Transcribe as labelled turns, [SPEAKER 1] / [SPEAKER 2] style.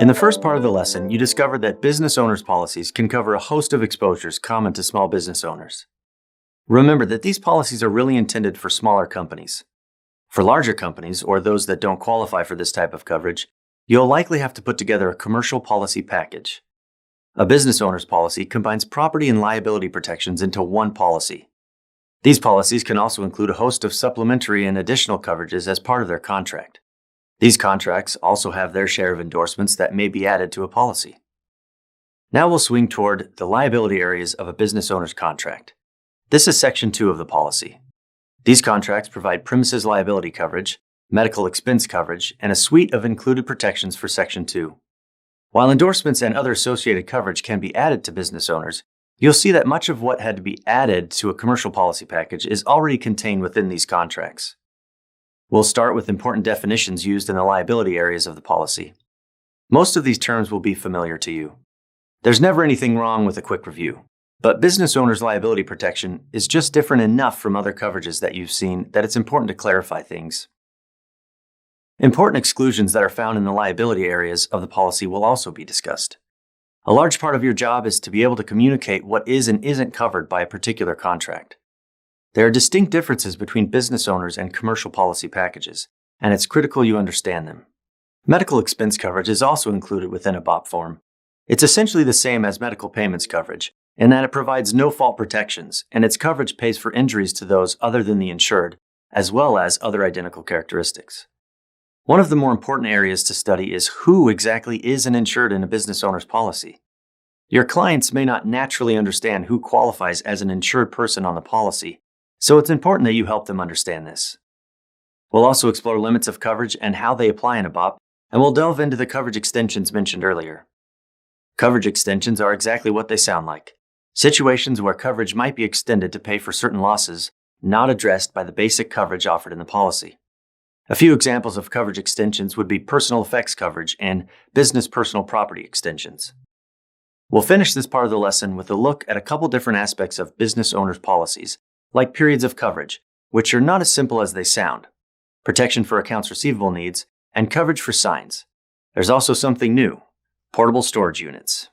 [SPEAKER 1] In the first part of the lesson, you discovered that business owners' policies can cover a host of exposures common to small business owners. Remember that these policies are really intended for smaller companies. For larger companies, or those that don't qualify for this type of coverage, you'll likely have to put together a commercial policy package. A business owner's policy combines property and liability protections into one policy. These policies can also include a host of supplementary and additional coverages as part of their contract. These contracts also have their share of endorsements that may be added to a policy. Now we'll swing toward the liability areas of a business owner's contract. This is Section 2 of the policy. These contracts provide premises liability coverage, medical expense coverage, and a suite of included protections for Section 2. While endorsements and other associated coverage can be added to business owners, you'll see that much of what had to be added to a commercial policy package is already contained within these contracts. We'll start with important definitions used in the liability areas of the policy. Most of these terms will be familiar to you. There's never anything wrong with a quick review, but business owner's liability protection is just different enough from other coverages that you've seen that it's important to clarify things. Important exclusions that are found in the liability areas of the policy will also be discussed. A large part of your job is to be able to communicate what is and isn't covered by a particular contract. There are distinct differences between business owners and commercial policy packages, and it's critical you understand them. Medical expense coverage is also included within a BOP form. It's essentially the same as medical payments coverage, in that it provides no-fault protections, and its coverage pays for injuries to those other than the insured, as well as other identical characteristics. One of the more important areas to study is who exactly is an insured in a business owner's policy. Your clients may not naturally understand who qualifies as an insured person on the policy, so it's important that you help them understand this. We'll also explore limits of coverage and how they apply in a BOP, and we'll delve into the coverage extensions mentioned earlier. Coverage extensions are exactly what they sound like: situations where coverage might be extended to pay for certain losses not addressed by the basic coverage offered in the policy. A few examples of coverage extensions would be personal effects coverage and business personal property extensions. We'll finish this part of the lesson with a look at a couple different aspects of business owners' policies, like periods of coverage, which are not as simple as they sound, protection for accounts receivable needs, and coverage for signs. There's also something new: portable storage units.